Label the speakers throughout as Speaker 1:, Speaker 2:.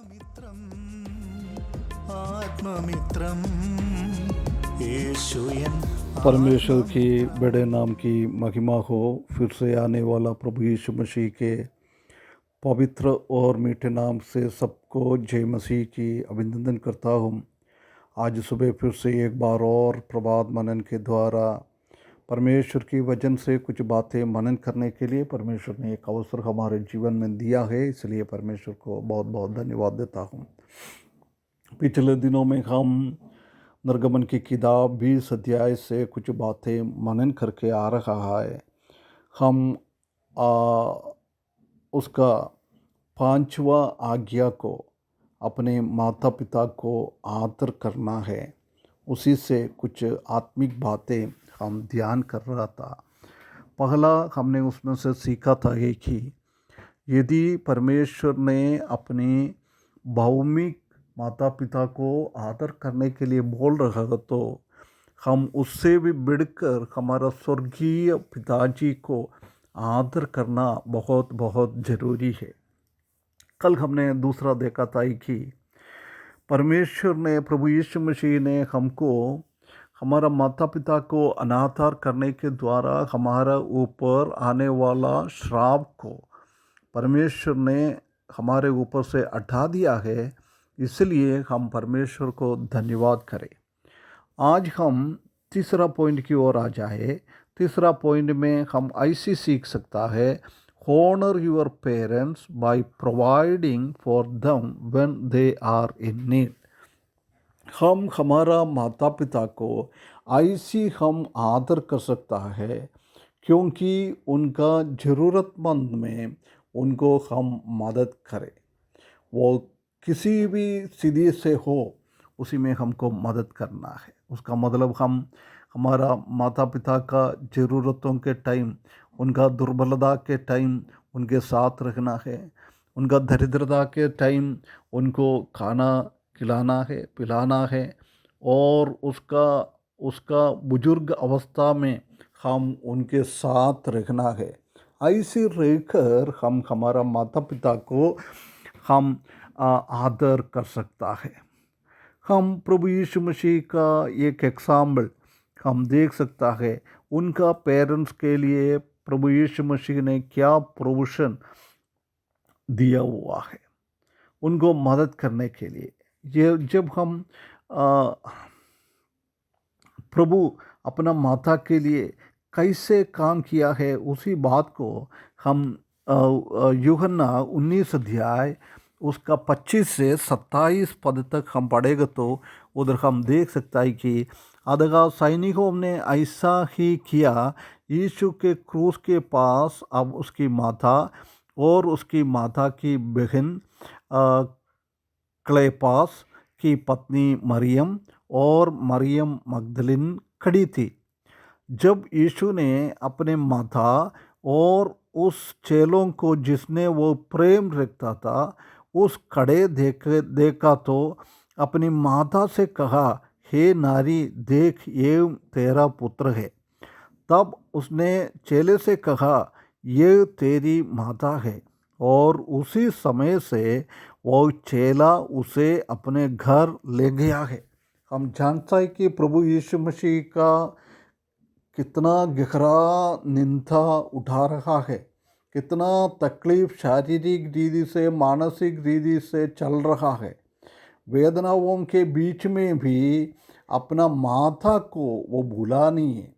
Speaker 1: ആത്മമിത്രം ആത്മമിത്രം യേശുയൻ
Speaker 2: परमेश्वर की बड़े नाम की महिमा हो। फिर से आने वाला प्रभु यीशु मसीह के पवित्र और मीठे नाम से सबको जय मसीह की अभिनंदन करता हूँ। आज सुबह फिर से एक बार और प्रभात मनन के द्वारा परमेश्वर की वचन से कुछ बातें मनन करने के लिए परमेश्वर ने एक अवसर हमारे जीवन में दिया है, इसलिए परमेश्वर को बहुत बहुत धन्यवाद देता हूँ। पिछले दिनों में हम निर्गमन की किताब 20 अध्याय से कुछ बातें मनन करके आ रहा है। हम उसका 5वां आज्ञा को अपने माता पिता को आदर करना है, उसी से कुछ आत्मिक बातें हम ध्यान कर रहा था। पहला हमने उसमें से सीखा था ये कि यदि परमेश्वर ने अपने भौमिक माता पिता को आदर करने के लिए बोल रहा है तो हम उससे भी बढ़कर हमारा स्वर्गीय पिताजी को आदर करना बहुत बहुत ज़रूरी है। कल हमने दूसरा देखा था कि परमेश्वर ने, प्रभु यीशु मसीह ने हमको हमारा माता पिता को अनादर करने के द्वारा हमारा ऊपर आने वाला श्राप को परमेश्वर ने हमारे ऊपर से हटा दिया है, इसलिए हम परमेश्वर को धन्यवाद करें। आज हम तीसरा पॉइंट की ओर आ जाए। तीसरा पॉइंट में हम ऐसी सीख सकता है, honor your parents by providing for them when they are in need। हम हमारा माता पिता को ऐसी हम आदर कर सकता है क्योंकि उनका ज़रूरतमंद में उनको हम मदद करें। वो किसी भी स्थिति से हो उसी में हमको मदद करना है। उसका मतलब हम हमारा माता पिता का ज़रूरतों के टाइम, उनका दुर्बलता के टाइम उनके साथ रखना है, उनका दरिद्रता के टाइम उनको खाना खिलाना है, पिलाना है, और उसका बुजुर्ग अवस्था में हम उनके साथ रखना है। ऐसे रहकर हम हमारा माता पिता को हम आदर कर सकता है। हम प्रभु यीशु मसीह का एक एग्जाम्पल हम देख सकता है। उनका पेरेंट्स के लिए प्रभु यीशु मसीह ने क्या प्रोविज़न दिया हुआ है उनको मदद करने के लिए। ये जब हम प्रभु अपना माता के लिए कैसे काम किया है उसी बात को हम यूहन्ना 19 अध्याय उसका 25 से 27 पद तक हम पढ़ेगा तो उधर हम देख सकता है कि आदगा सैनिकों ने ऐसा ही किया। यीशु के क्रूस के पास अब उसकी माता और उसकी माता की बहन क्लेपास की पत्नी मरियम और मरियम मगदलिन खड़ी थी। जब यीशु ने अपने माता और उस चेलों को जिसने वो प्रेम रखता था उस खड़े देखा तो अपनी माता से कहा, हे नारी, देख ये तेरा पुत्र है। तब उसने चेले से कहा, ये तेरी माता है। और उसी समय से वो चेला उसे अपने घर ले गया है। हम जानता है कि प्रभु यीशु मसीह का कितना गहरा निंदा उठा रहा है, कितना तकलीफ शारीरिक रीति से मानसिक रीति से चल रहा है। वेदनाओं के बीच में भी अपना माता को वो भूला नहीं है।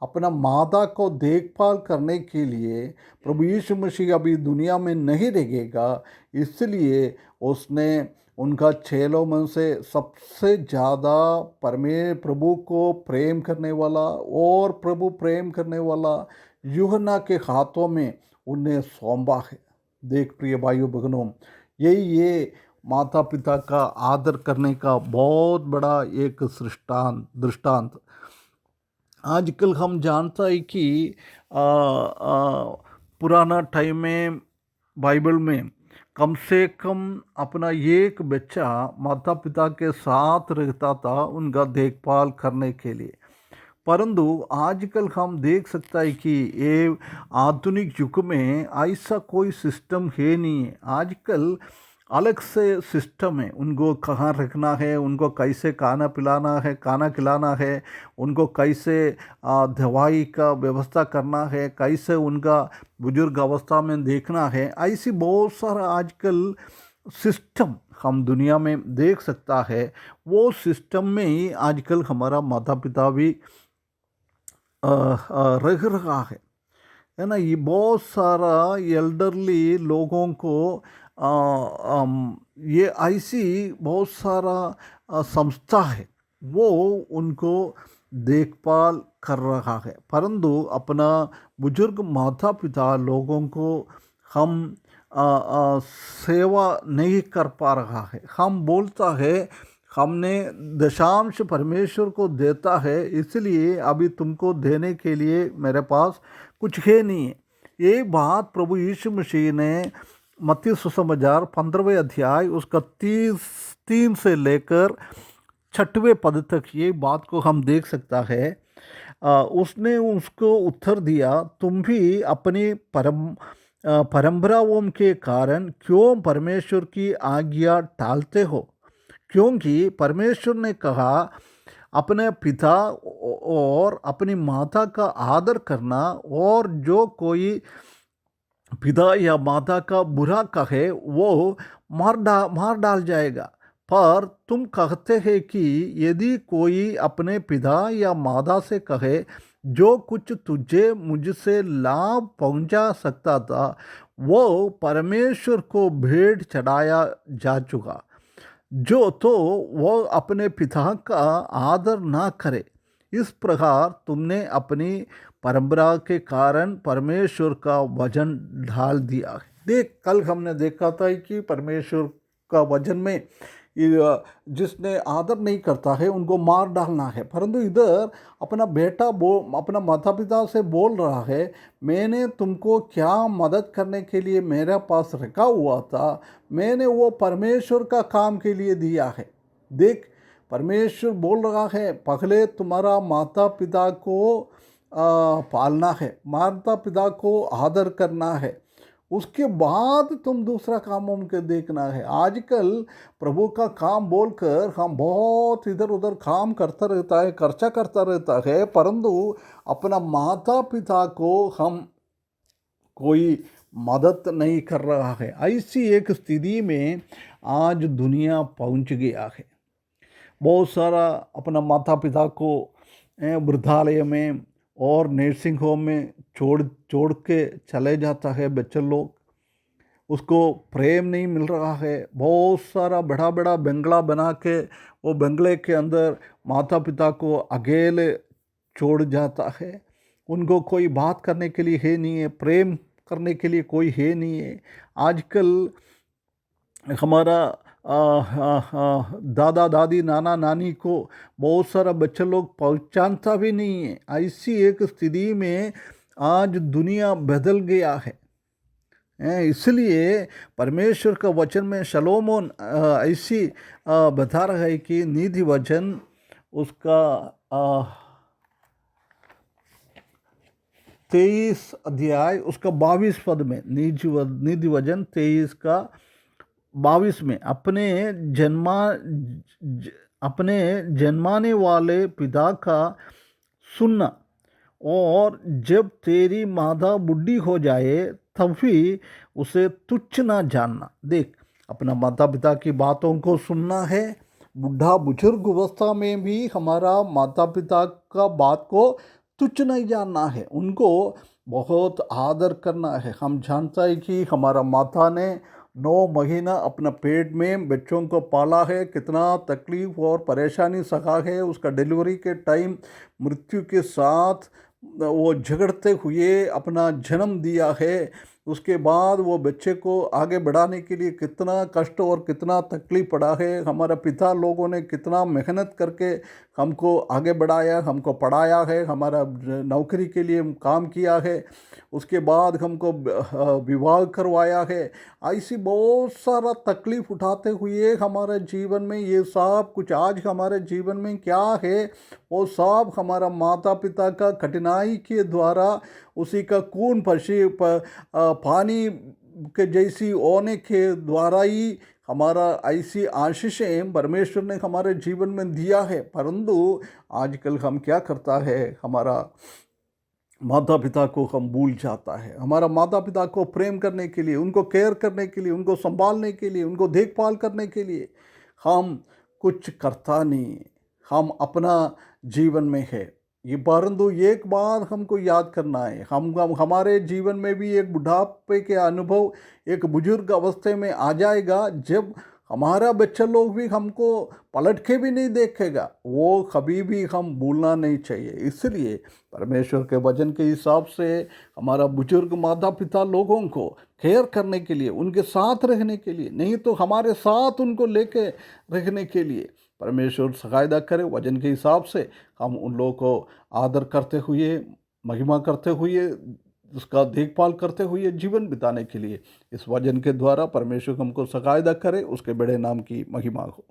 Speaker 2: अपना माता को देखभाल करने के लिए प्रभु यीशु मसीह अभी दुनिया में नहीं रहेगा, इसलिए उसने उनका चेलों में से सबसे ज़्यादा प्रभु को प्रेम करने वाला और प्रभु प्रेम करने वाला यूहन्ना के हाथों में उन्हें सौंपा है। देख प्रिय भाइयों बहनों, ये माता पिता का आदर करने का बहुत बड़ा एक दृष्टांत। आजकल हम जानता है कि पुराना टाइम में बाइबल में कम से कम अपना एक बच्चा माता पिता के साथ रहता था उनका देखभाल करने के लिए। परंतु आजकल हम देख सकता है कि ये आधुनिक युग में ऐसा कोई सिस्टम है नहीं है। आजकल अलग से सिस्टम है, उनको कहाँ रखना है, उनको कैसे खाना पिलाना है, खाना खिलाना है, उनको कैसे दवाई का व्यवस्था करना है, कैसे उनका बुजुर्ग अवस्था में देखना है। ऐसी बहुत सारा आजकल सिस्टम हम दुनिया में देख सकता है। वो सिस्टम में ही आजकल हमारा माता पिता भी रह रहा है ना। ये बहुत सारा एल्डरली लोगों को ये ऐसी बहुत सारा संस्था है, वो उनको देखभाल कर रहा है, परंतु अपना बुजुर्ग माता पिता लोगों को हम सेवा नहीं कर पा रहा है। हम बोलता है हमने दशांश परमेश्वर को देता है, इसलिए अभी तुमको देने के लिए मेरे पास कुछ है नहीं है। ये बात प्रभु यीशु मसीह ने मत्ती सुसमाचार 15वें अध्याय उसका 3 से लेकर 6वें पद तक ये बात को हम देख सकता है। उसने उसको उत्तर दिया, तुम भी अपनी परंपराओं के कारण क्यों परमेश्वर की आज्ञा टालते हो? क्योंकि परमेश्वर ने कहा, अपने पिता और अपनी माता का आदर करना, और जो कोई पिता या माता का बुरा कहे वो मार डाल जाएगा। पर तुम कहते हैं कि यदि कोई अपने पिता या माता से कहे, जो कुछ तुझे मुझसे लाभ पहुंचा सकता था वो परमेश्वर को भेंट चढ़ाया जा चुका, जो तो वो अपने पिता का आदर ना करे। इस प्रकार तुमने अपनी परंपरा के कारण परमेश्वर का वचन ढाल दिया है। देख, कल हमने देखा था कि परमेश्वर का वचन में जिसने आदर नहीं करता है उनको मार डालना है, परंतु इधर अपना बेटा अपना माता पिता से बोल रहा है, मैंने तुमको क्या मदद करने के लिए मेरे पास रखा हुआ था, मैंने वो परमेश्वर का काम के लिए दिया है। देख, परमेश्वर बोल रहा है, पहले तुम्हारा माता पिता को पालना है, माता पिता को आदर करना है, उसके बाद तुम दूसरा काम उनके देखना है। आजकल प्रभु का काम बोलकर हम बहुत इधर उधर काम करता रहता है, खर्चा करता रहता है, परंतु अपना माता पिता को हम कोई मदद नहीं कर रहा है। ऐसी एक स्थिति में आज दुनिया पहुंच गया है। बहुत सारा अपना माता पिता को वृद्धालय में और नर्सिंग होम में छोड़ के चले जाता है बच्चे लोग। उसको प्रेम नहीं मिल रहा है। बहुत सारा बड़ा बड़ा बंगला बना के वो बंगले के अंदर माता पिता को अकेले छोड़ जाता है। उनको कोई बात करने के लिए है नहीं है, प्रेम करने के लिए कोई है नहीं है। आजकल हमारा दादा दादी नाना नानी को बहुत सारा बच्चे लोग पहचानता भी नहीं है। ऐसी एक स्थिति में आज दुनिया बदल गया है। इसलिए परमेश्वर का वचन में शलोमोन ऐसी बता रहा है कि नीति वचन उसका 23 अध्याय उसका 22 पद में, नीति वचन 23 का 22 में, अपने जन्माने वाले पिता का सुनना, और जब तेरी माता बुढ़ी हो जाए तब भी उसे तुच्छ ना जानना। देख, अपना माता पिता की बातों को सुनना है। बुढ़ा बुजुर्ग अवस्था में भी हमारा माता पिता का बात को तुच्छ नहीं जानना है, उनको बहुत आदर करना है। हम जानता है कि हमारा माता ने 9 महीना अपना पेट में बच्चों को पाला है, कितना तकलीफ और परेशानी सहा है। उसका डिलीवरी के टाइम मृत्यु के साथ वो झगड़ते हुए अपना जन्म दिया है। उसके बाद वो बच्चे को आगे बढ़ाने के लिए कितना कष्ट और कितना तकलीफ पड़ा है। हमारा पिता लोगों ने कितना मेहनत करके हमको आगे बढ़ाया, हमको पढ़ाया है, हमारा नौकरी के लिए काम किया है, उसके बाद हमको विवाह करवाया है। ऐसी बहुत सारा तकलीफ उठाते हुए हमारे जीवन में ये सब कुछ आज हमारे जीवन में क्या है, वो सब हमारा माता पिता का कठिनाई के द्वारा, उसी का खून पानी के जैसी होने के द्वारा ही हमारा ऐसी आशीषें परमेश्वर ने हमारे जीवन में दिया है, परंतु आजकल हम क्या करता है, हमारा माता पिता को हम भूल जाता है। हमारा माता पिता को प्रेम करने के लिए, उनको केयर करने के लिए, उनको संभालने के लिए, उनको देखभाल करने के लिए हम कुछ करता नहीं। हम अपना जीवन में है ये, परंतु एक बार हमको याद करना है, हम हमारे जीवन में भी एक बुढ़ापे के अनुभव एक बुजुर्ग अवस्थे में आ जाएगा, जब हमारा बच्चा लोग भी हमको पलट के भी नहीं देखेगा। वो कभी भी हम भूलना नहीं चाहिए। इसलिए परमेश्वर के वचन के हिसाब से हमारा बुजुर्ग माता पिता लोगों को केयर करने के लिए, उनके साथ रहने के लिए, नहीं तो हमारे साथ उनको लेके रहने के लिए परमेश्वर सहायता करे। वचन के हिसाब से हम उन लोगों को आदर करते हुए, महिमा करते हुए, उसका देखभाल करते हुए जीवन बिताने के लिए इस वचन के द्वारा परमेश्वर हमको सहायता करे। उसके बड़े नाम की महिमा हो।